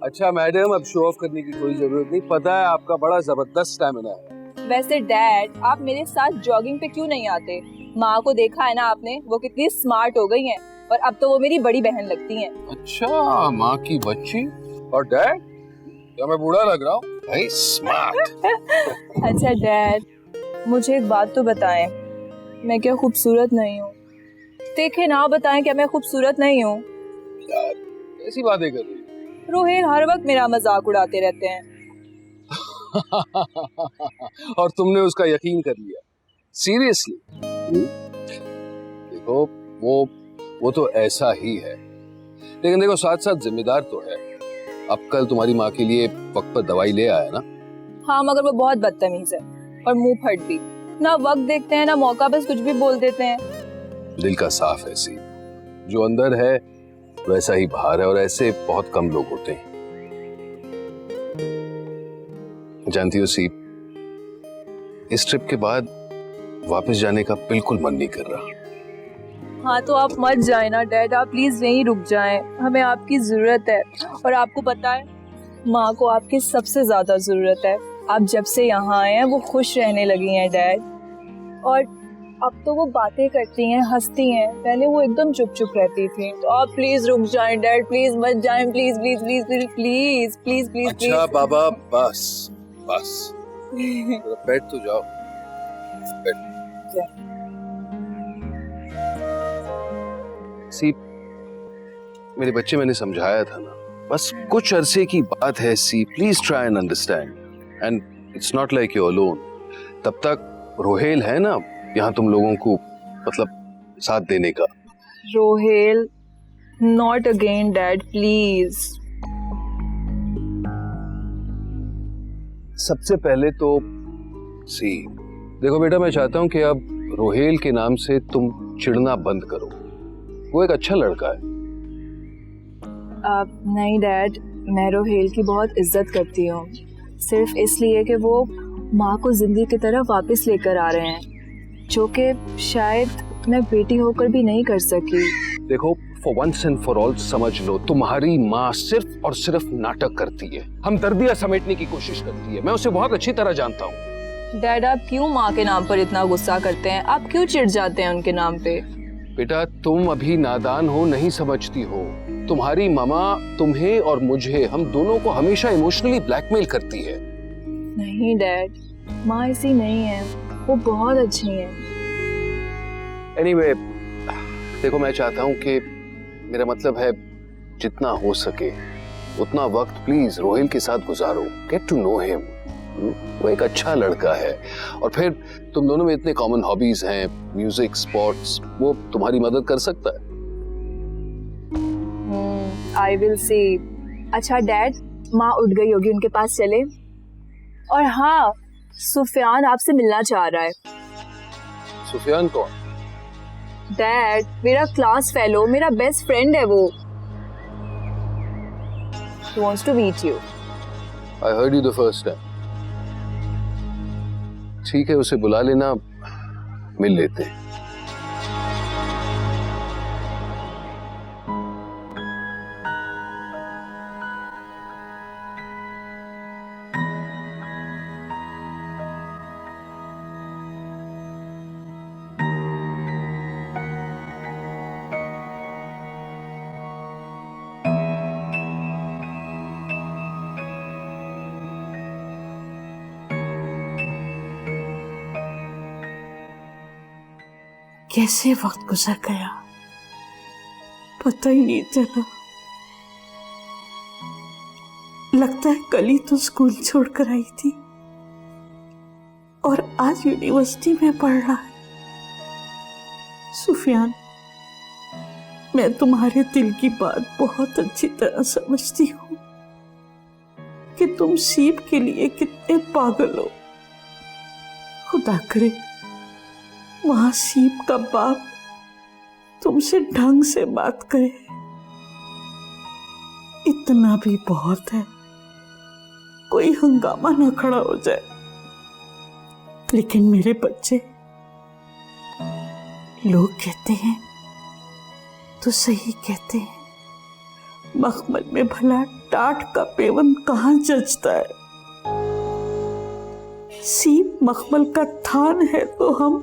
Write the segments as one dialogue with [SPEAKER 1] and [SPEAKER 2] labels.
[SPEAKER 1] अच्छा मैडम, अब show off करने की कोई जरूरत नहीं, पता है आपका बड़ा जबरदस्त स्टैमिना है।
[SPEAKER 2] वैसे डैड, आप मेरे साथ जॉगिंग पे क्यों नहीं आते? माँ को देखा है ना आपने, वो कितनी स्मार्ट हो गई हैं और अब तो वो मेरी बड़ी बहन लगती हैं।
[SPEAKER 1] अच्छा, माँ की बच्ची और डैड, क्या मैं बूढ़ा लग रहा हूँ? भाई स्मार्ट।
[SPEAKER 2] अच्छा डैड, मुझे एक बात तो बताएं, मैं क्या खूबसूरत नहीं हूँ? देखे ना, बताएं क्या मैं खूबसूरत नहीं हूँ?
[SPEAKER 1] यार ऐसी बातें कर रही
[SPEAKER 2] रोहेल हर वक्त मेरा मजाक उड़ाते रहते हैं।
[SPEAKER 1] और तुमने उसका यकीन कर लिया? सीरियसली? देखो वो तो ऐसा ही है, लेकिन देखो साथ साथ जिम्मेदार तो है। अब कल तुम्हारी माँ के लिए वक्त पर दवाई ले आया ना?
[SPEAKER 2] हाँ, मगर वो बहुत बदतमीज है और मुंह फट भी। ना वक्त देखते हैं ना मौका, बस कुछ भी बोल देते हैं।
[SPEAKER 1] दिल का साफ है सी, जो अंदर है वैसा ही बाहर है, और ऐसे बहुत कम लोग होते हैं। जानती हो सी, इस ट्रिप के बाद वापस जाने का बिल्कुल मन नहीं कर रहा।
[SPEAKER 2] हाँ तो आप मत जाए ना डैड, आप प्लीज यहीं रुक जाएं, हमें आपकी जरूरत है। और आपको पता है, माँ को आपकी सबसे ज्यादा जरूरत है। आप जब से यहाँ आए हैं वो खुश रहने लगी हैं डैड, और अब तो वो बातें करती हैं, हंसती हैं। पहले वो एकदम चुप चुप रहती थी। तो आप प्लीज रुक जाएं डैड, प्लीज मत जाएं, please please please please please please please.
[SPEAKER 1] अच्छा बाबा, बस बस बैठ तो जाओ, बैठ। सी, मेरे बच्चे, मैंने समझाया था ना, बस कुछ अरसे की बात है see, please try and understand, and it's not like you alone. तब तक रोहेल है ना यहाँ तुम लोगों को, मतलब साथ देने का।
[SPEAKER 2] Rohel, not again dad, please.
[SPEAKER 1] सबसे पहले तो सी, देखो बेटा, मैं चाहता हूँ कि अब रोहेल के नाम से तुम चिढ़ना बंद करो। वो एक अच्छा लड़का है।
[SPEAKER 2] नहीं डैड, मैं रोहेल की बहुत इज्जत करती हूँ, सिर्फ इसलिए कि वो माँ को जिंदगी की तरफ वापस लेकर आ रहे हैं, जो कि शायद मैं बेटी होकर भी नहीं कर सकी।
[SPEAKER 1] देखो, for once and for all समझ लो, तुम्हारी माँ सिर्फ और सिर्फ नाटक करती है, हमदर्दियां समेटने की कोशिश करती है। मैं उसे बहुत अच्छी तरह जानता हूँ।
[SPEAKER 2] डैड, आप क्यों माँ के नाम पर इतना गुस्सा करते हैं? आप क्यों चिढ़ जाते हैं उनके नाम पे?
[SPEAKER 1] बेटा, तुम अभी नादान हो, नहीं समझती हो। तुम्हारी मामा तुम्हें और मुझे, हम दोनों को हमेशा इमोशनली ब्लैकमेल करती है।
[SPEAKER 2] नहीं डैड, माँ ऐसी नहीं है, वो बहुत अच्छी है।
[SPEAKER 1] एनीवे, देखो मैं चाहता हूँ कि, मेरा मतलब है, जितना हो सके उतना वक्त प्लीज रोहिल के साथ गुजारो, गेट टू नो हिम। वो एक अच्छा लड़का है, और फिर तुम दोनों में इतने कॉमन हॉबीज हैं, म्यूजिक, स्पोर्ट्स, वो तुम्हारी मदद कर सकता है।
[SPEAKER 2] I will see. अच्छा डैड, माँ उठ गई होगी, उनके पास चले। और हाँ, सुफियान आपसे मिलना चाह रहा है।
[SPEAKER 1] सुफियान कौन?
[SPEAKER 2] डैड, मेरा क्लास फेलो, मेरा बेस्ट फ्रेंड है वो। He wants to meet you.
[SPEAKER 1] I heard you the first time. ठीक है, उसे बुला लेना, मिल लेते हैं।
[SPEAKER 3] कैसे वक्त गुजर गया, पता ही नहीं चला। लगता है कल ही तो स्कूल छोड़कर आई थी और आज यूनिवर्सिटी में पढ़ रहा है। सुफियान, मैं तुम्हारे दिल की बात बहुत अच्छी तरह समझती हूँ कि तुम सीप के लिए कितने पागल हो। खुदा करे वहां सीप का बाप तुमसे ढंग से बात करे, इतना भी बहुत है, कोई हंगामा ना खड़ा हो जाए। लेकिन मेरे बच्चे, लोग कहते हैं तो सही कहते हैं, मखमल में भला टाट का पेवन कहाँ जचता है। सीप मखमल का थान है तो हम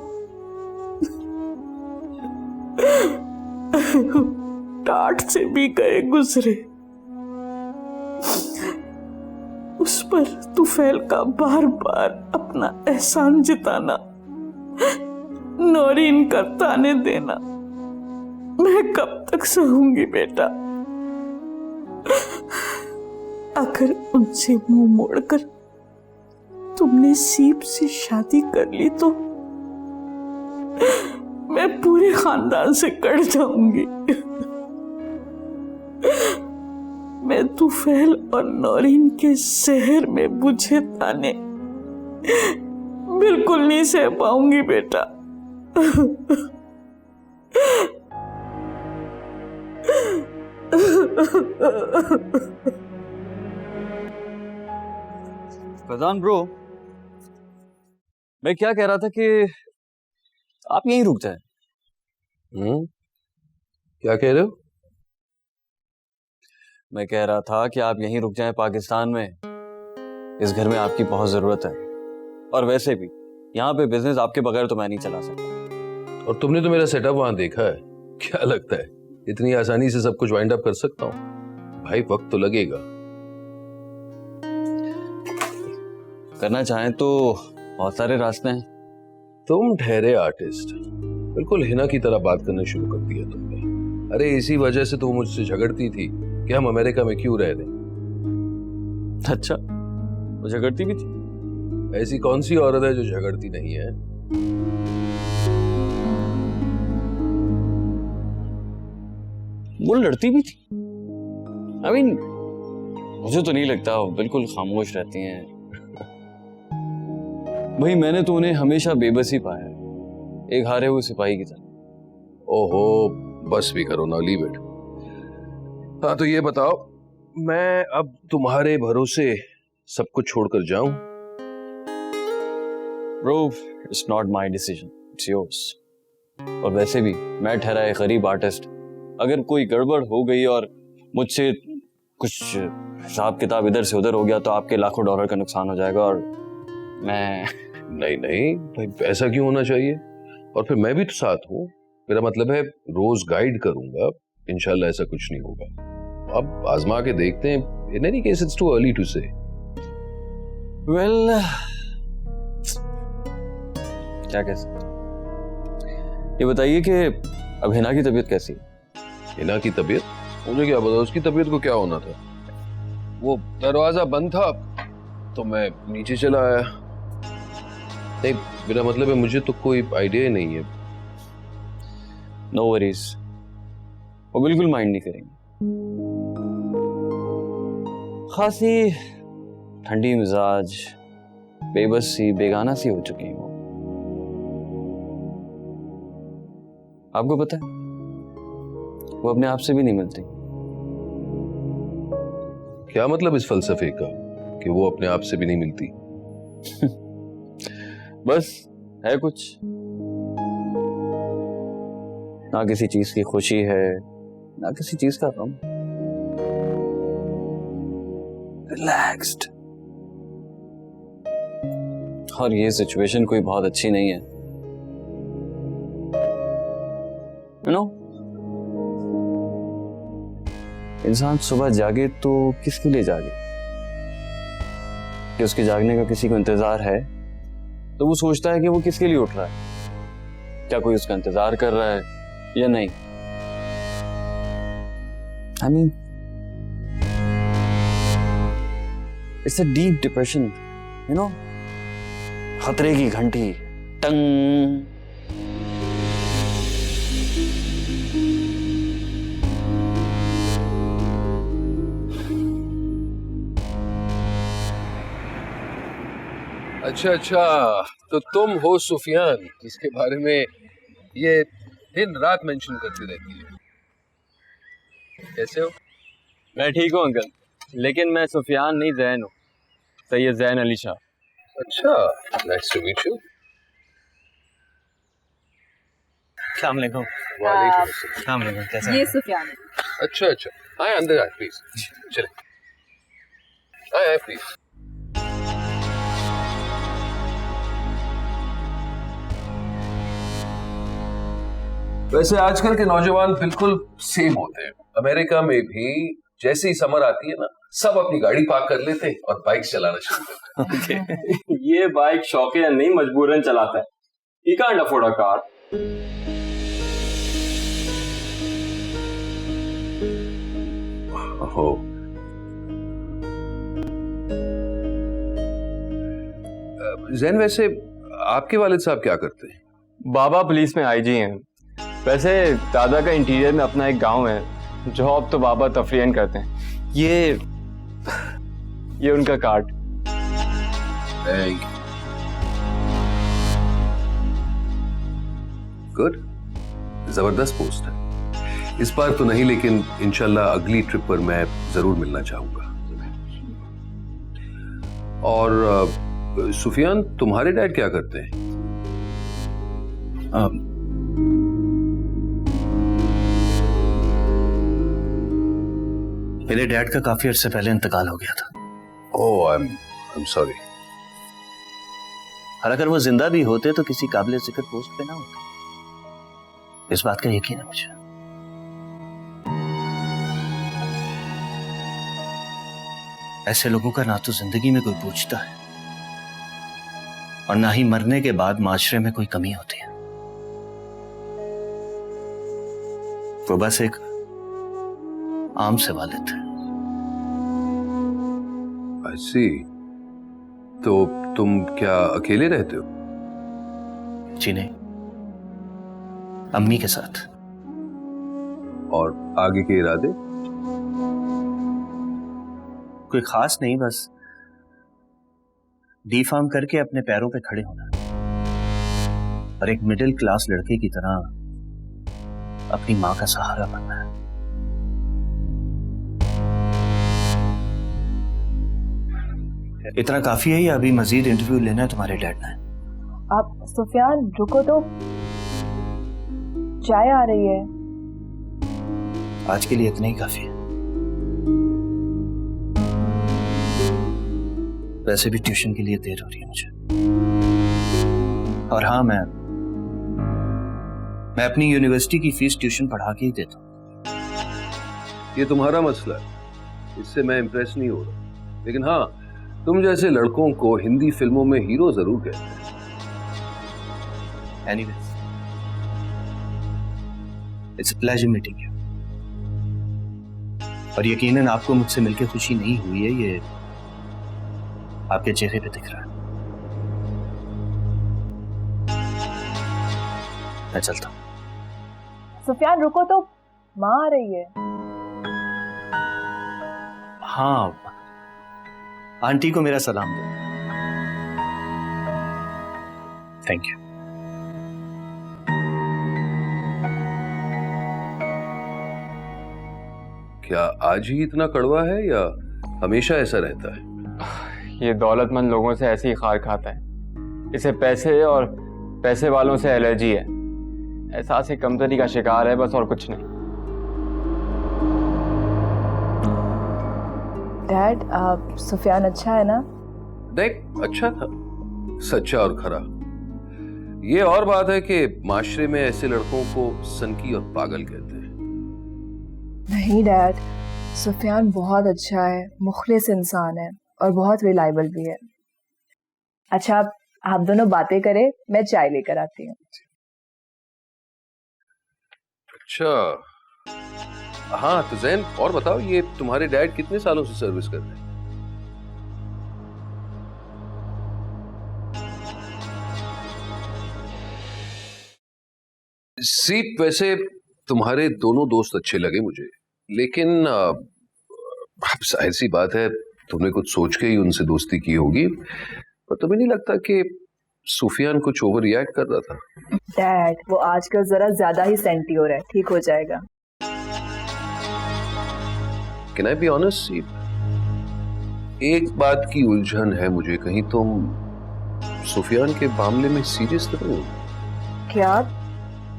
[SPEAKER 3] टाट से भी गए गुजरे। उस पर तुफैल का बार बार अपना एहसान जिताना, नौरीन का ताने देना, मैं कब तक सहूंगी बेटा। अगर उनसे मुंह मोड़कर तुमने सीप से शादी कर ली तो मैं पूरे खानदान से कट जाऊंगी। मैं तुफैल और नौरीन के शहर में बुझे ताने बिल्कुल नहीं सह पाऊंगी बेटा।
[SPEAKER 4] फैजान ब्रो, मैं क्या कह रहा था कि आप यहीं रुक जाए।
[SPEAKER 1] क्या कह रहे हो?
[SPEAKER 4] मैं कह रहा था कि आप यहीं रुक जाएं पाकिस्तान में। इस घर में आपकी बहुत जरूरत है, और वैसे भी यहाँ पे बिजनेस आपके बगैर तो मैं नहीं चला सकता।
[SPEAKER 5] और तुमने तो मेरा सेटअप वहां देखा है, क्या लगता है इतनी आसानी से सब कुछ वाइंड अप कर सकता हूँ? भाई वक्त तो लगेगा।
[SPEAKER 4] करना चाहें तो बहुत सारे रास्ते हैं।
[SPEAKER 5] तुम ठहरे आर्टिस्ट, बिल्कुल हिना की तरह बात करना शुरू कर दिया तुमने। अरे इसी वजह से तो मुझसे झगड़ती थी कि हम अमेरिका में क्यों रह रहे।
[SPEAKER 4] अच्छा, वो झगड़ती भी थी?
[SPEAKER 5] ऐसी कौन सी औरत है जो झगड़ती नहीं है?
[SPEAKER 4] वो लड़ती भी थी। I mean, मुझे तो नहीं लगता, वो बिल्कुल खामोश रहती हैं। भाई मैंने तो उन्हें हमेशा बेबस ही पाया है, एक हारे हुए सिपाही की तरह।
[SPEAKER 5] ओहो, बस भी करो ना, लीव इट। हाँ तो ये बताओ, मैं अब तुम्हारे भरोसे सब कुछ छोड़कर जाऊं?
[SPEAKER 4] Bro, it's not my decision, it's yours. और वैसे भी मैं ठहरा एक गरीब आर्टिस्ट। अगर कोई गड़बड़ हो गई और मुझसे कुछ हिसाब किताब इधर से उधर हो गया तो आपके लाखों डॉलर का नुकसान हो जाएगा, और मैं
[SPEAKER 5] नहीं नहीं भाई, ऐसा क्यों होना चाहिए? और फिर मैं भी तो साथ हूँ। मेरा मतलब है रोज गाइड करूंगा, इंशाल्लाह ऐसा कुछ नहीं होगा। अब आजमा के देखते हैं। In any case it's too early to say.
[SPEAKER 4] Well, क्या कह सकते। ये बताइए कि अब हिना की तबीयत कैसी है?
[SPEAKER 5] हिना की तबीयत? मुझे क्या पता उसकी तबीयत को क्या होना था। वो दरवाजा बंद था तो मैं नीचे चला आया। नहीं, मेरा मतलब है मुझे तो कोई आइडिया ही नहीं है।
[SPEAKER 4] नो वरीज, वो बिल्कुल माइंड नहीं करेंगे। खासी ठंडी मिजाज, बेबस सी, बेगाना सी हो चुकी है वो। आपको पता है वो अपने आप से भी नहीं मिलती।
[SPEAKER 5] क्या मतलब इस फलसफे का कि वो अपने आप से भी नहीं मिलती?
[SPEAKER 4] बस है कुछ, ना किसी चीज की खुशी है ना किसी चीज का गम। रिलैक्स्ड। और ये सिचुएशन कोई बहुत अच्छी नहीं है, यू नो। इंसान सुबह जागे तो किसके लिए जागे? कि उसके जागने का किसी को इंतजार है तो वो सोचता है कि वो किसके लिए उठ रहा है, क्या कोई उसका इंतजार कर रहा है या नहीं। I mean, it's a deep depression, you know? खतरे की घंटी टंग।
[SPEAKER 5] अच्छा, तो तुम हो सुफियान, जिसके बारे में ये दिन रात मेंशन करती रहती है। कैसे हो?
[SPEAKER 4] मैं ठीक हूँ अंकल, लेकिन मैं सुफियान नहीं, जैन हूँ, सैयद जैन अली शाह।
[SPEAKER 5] अच्छा, नाइस टू मीट यू।
[SPEAKER 4] अस्सलाम वालेकुम।
[SPEAKER 5] वालेकुम अस्सलाम।
[SPEAKER 4] अस्सलाम वालेकुम, कैसे हैं?
[SPEAKER 2] ये सुफियान है।
[SPEAKER 5] अच्छा, आए अंदर आए प्लीज। चले।
[SPEAKER 1] आए प्लीज। वैसे आजकल के नौजवान बिल्कुल सेम होते हैं। अमेरिका में भी जैसे ही समर आती है ना, सब अपनी गाड़ी पार्क कर लेते हैं और बाइक चलाना शुरू करते हैं।
[SPEAKER 4] ये बाइक शौकिया नहीं, मजबूरन चलाता है। He can't afford a car.
[SPEAKER 1] हो जैन, वैसे आपके वालिद साहब क्या करते हैं?
[SPEAKER 6] बाबा पुलिस में आईजी हैं। वैसे दादा का इंटीरियर में अपना एक गांव है, जॉब तो बाबा तफरीहन करते हैं। ये उनका कार्ड।
[SPEAKER 1] गुड, जबरदस्त पोस्ट है। इस बार तो नहीं, लेकिन इंशाल्लाह अगली ट्रिप पर मैं जरूर मिलना चाहूंगा। और सुफियान, तुम्हारे डैड क्या करते हैं?
[SPEAKER 7] मेरे डैड का काफी अर्से पहले इंतकाल हो गया था।
[SPEAKER 1] ओह, आई एम सॉरी।
[SPEAKER 7] और अगर वो जिंदा भी होते तो किसी काबिल जिक्र पोस्ट पे ना होते, इस बात का यकीन है मुझे। ऐसे लोगों का ना तो जिंदगी में कोई पूछता है और ना ही मरने के बाद माशरे में कोई कमी होती है। वो बस एक आम से वालिद थे।
[SPEAKER 1] आई सी। तो तुम क्या अकेले रहते हो?
[SPEAKER 7] जी नहीं, अम्मी के साथ।
[SPEAKER 1] और आगे के इरादे?
[SPEAKER 7] कोई खास नहीं, बस डी फार्म करके अपने पैरों पे खड़े होना और एक मिडिल क्लास लड़के की तरह अपनी मां का सहारा बनना है। इतना काफी है या अभी मजीद इंटरव्यू लेना है तुम्हारे डैड ने?
[SPEAKER 2] आप सुफियान रुको तो, चाय आ रही है।
[SPEAKER 7] आज के लिए इतना ही काफी है। वैसे भी ट्यूशन के लिए देर हो रही है मुझे। और हाँ, मैं अपनी यूनिवर्सिटी की फीस ट्यूशन पढ़ा के ही देता हूँ।
[SPEAKER 1] ये तुम्हारा मसला है, इससे मैं इंप्रेस नहीं हो रहा। लेकिन हाँ, तुम जैसे लड़कों को हिंदी फिल्मों में हीरो जरूर कहते हैं।
[SPEAKER 7] Anyways, it's a pleasure meeting you. और यकीनन आपको मुझसे मिलकर खुशी नहीं हुई है, ये आपके चेहरे पे दिख रहा है। मैं चलता हूँ।
[SPEAKER 2] सुफियान रुको तो, माँ आ रही है।
[SPEAKER 7] हाँ, आंटी को मेरा सलाम दो। Thank you.
[SPEAKER 1] क्या आज ही इतना कड़वा है या हमेशा ऐसा रहता है?
[SPEAKER 6] ये दौलतमंद लोगों से ऐसे ही खार खाता है। इसे पैसे और पैसे वालों से एलर्जी है। एहसास कमतरी का शिकार है, बस और कुछ नहीं।
[SPEAKER 2] डैड, सुफियान अच्छा है ना?
[SPEAKER 1] देख, अच्छा था, सच्चा और खरा। ये और बात है कि माशरे में ऐसे लड़कों को सनकी और पागल कहते हैं।
[SPEAKER 2] नहीं डैड, सुफियान बहुत अच्छा है, मुखलिस इंसान है और बहुत रिलायबल भी है। अच्छा, आप दोनों बातें करें, मैं चाय लेकर आती हूँ।
[SPEAKER 1] अच्छा, हाँ तो जैन, और बताओ, ये तुम्हारे डैड कितने सालों से सर्विस कर रहे हैं? सी, वैसे तुम्हारे दोनों दोस्त अच्छे लगे मुझे, लेकिन जाहिर सी बात है, तुमने कुछ सोच के ही उनसे दोस्ती की होगी। पर तुम्हें नहीं लगता कि सुफियान कुछ ओवर रिएक्ट कर रहा था?
[SPEAKER 2] डैड, वो आजकल जरा ज्यादा ही सेंटी हो रहा है, ठीक हो जाएगा।
[SPEAKER 1] Can I be honest? एक बात की उलझन है मुझे, कहीं तुम सुफियान के मामले में सीरियस तो नहीं हो?
[SPEAKER 2] क्या?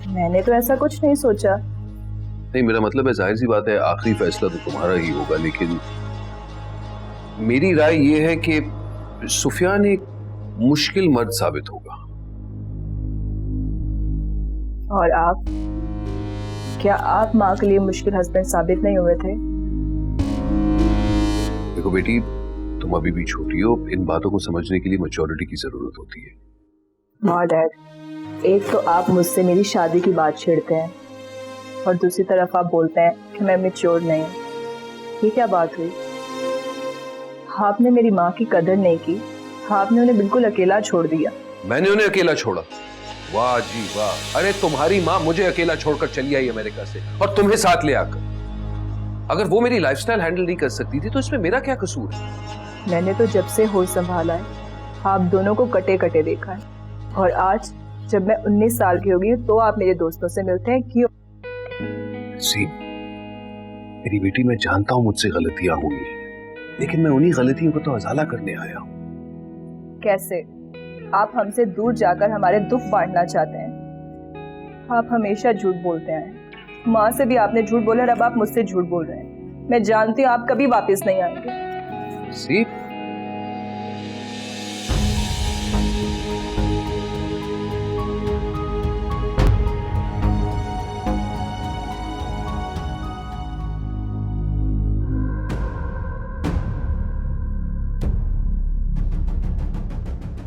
[SPEAKER 2] मैंने तो ऐसा कुछ नहीं सोचा।
[SPEAKER 1] नहीं, मेरा मतलब है, जाहिर सी बात है, आखिरी फैसला तो तुम्हारा ही होगा, लेकिन
[SPEAKER 5] मेरी राय यह है कि सुफियान एक मुश्किल मर्द साबित होगा।
[SPEAKER 2] और आप, क्या आप माँ के लिए मुश्किल हस्बैंड साबित नहीं हुए थे?
[SPEAKER 5] देखो बेटी, तुम अभी भी छोटी हो, इन बातों को समझने के लिए मैच्योरिटी की जरूरत होती है।
[SPEAKER 2] हाँ डैड, एक तो आप मुझसे मेरी शादी की बात छेड़ते हैं और दूसरी तरफ आप बोलते हैं कि मैं मैच्योर नहीं हूँ। ये क्या बात हुई? आपने मेरी माँ की कदर नहीं की, आपने उन्हें बिल्कुल अकेला छोड़ दिया।
[SPEAKER 5] मैंने उन्हें अकेला छोड़ा? वाह जी वाह। अरे तुम्हारी माँ मुझे अकेला छोड़कर चली आई अमेरिका से, और तुम्हें साथ ले आकर। अगर वो मेरी लाइफस्टाइल हैंडल नहीं कर सकती थी तो इसमें मेरा क्या कसूर है?
[SPEAKER 2] मैंने तो जब से होश संभाला है आप दोनों को कटे कटे देखा है, और आज जब मैं 19 साल की हो गई तो आप मेरे दोस्तों से मिलते हैं। क्यों?
[SPEAKER 5] मेरी बेटी, मैं जानता हूं मुझसे गलतियां हुई हैं, लेकिन मैं उन्हीं गलतियों को तो अजाला करने आया हूं।
[SPEAKER 2] कैसे? आप हमसे दूर जाकर हमारे दुख बांटना चाहते हैं। आप हमेशा झूठ बोलते हैं। माँ से भी आपने झूठ बोला और अब आप मुझसे झूठ बोल रहे हैं। मैं जानती हूँ आप कभी वापस नहीं आएंगे।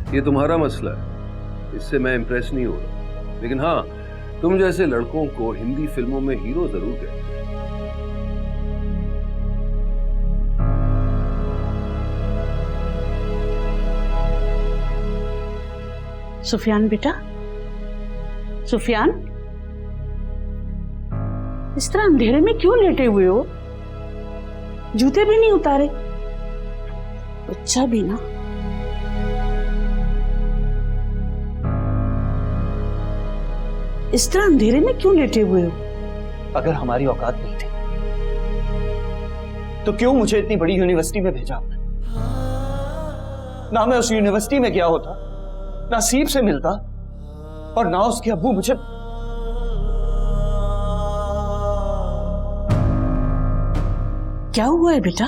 [SPEAKER 5] ये तुम्हारा मसला है, इससे मैं इंप्रेस नहीं हो रहा। लेकिन हाँ, तुम जैसे लड़कों को हिंदी फिल्मों में हीरो जरूर कहते हैं।
[SPEAKER 3] सुफियान बेटा, सुफियान, इस तरह अंधेरे में क्यों लेटे हुए हो? जूते भी नहीं उतारे? बच्चा भी ना। इस तरह अंधेरे में क्यों लेटे हुए हो?
[SPEAKER 7] अगर हमारी औकात नहीं थी तो क्यों मुझे इतनी बड़ी यूनिवर्सिटी में भेजा आपने? ना मैं उस यूनिवर्सिटी में गया होता, ना सीप से मिलता, और ना उसके अब्बू मुझे।
[SPEAKER 3] क्या हुआ है बेटा?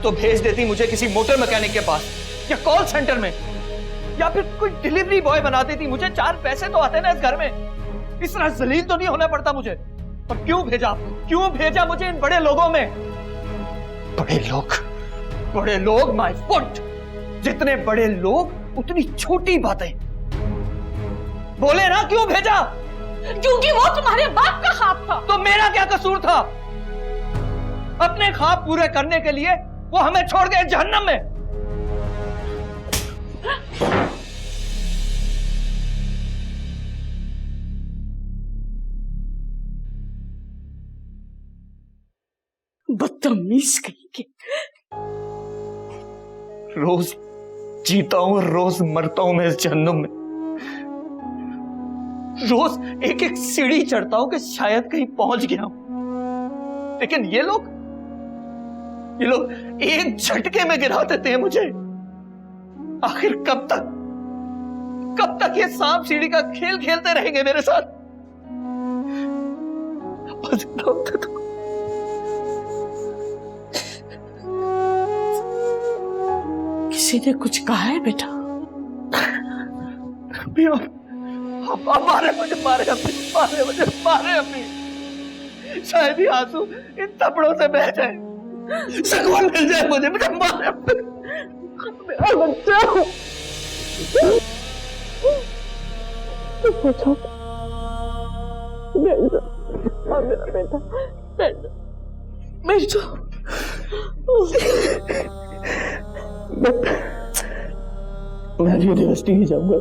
[SPEAKER 7] तो भेज देती मुझे किसी मोटर मैकेनिक के पास, या कॉल सेंटर में, या फिर कोई डिलीवरी बॉय बना देती। मुझे 4 पैसे तो आते ना इस घर में। इस तरह जलील तो नहीं होना पड़ता मुझे। और क्यों भेजा मुझे इन बड़े लोगों में? बड़े लोग माय फुट। जितने बड़े लोग उतनी छोटी बातें। बोले ना क्यों भेजा?
[SPEAKER 3] क्योंकि वो तुम्हारे बाप का ख्वाब था।
[SPEAKER 7] तो मेरा क्या कसूर था? अपने ख्वाब पूरे करने के लिए वो हमें छोड़ गए जहन्नम में।
[SPEAKER 3] बदतमीज कहीं के।
[SPEAKER 7] रोज जीता हूं, रोज मरता हूं मैं इस जहन्नुम में। रोज एक एक सीढ़ी चढ़ता हूं कि शायद कहीं पहुंच गया हूं, लेकिन ये लोग एक झटके में गिरा देते हैं मुझे। आखिर कब तक ये सांप सीढ़ी का खेल खेलते रहेंगे मेरे साथ?
[SPEAKER 3] किसी ने कुछ कहा है बेटा?
[SPEAKER 7] मारे अम्मी। शायद ही आंसू इन थप्पड़ों से बह जाए, सुकून मिल जाए मुझे। मारे बच्चा। मेरा बेटा, मैं यूनिवर्सिटी ही जाऊंगा।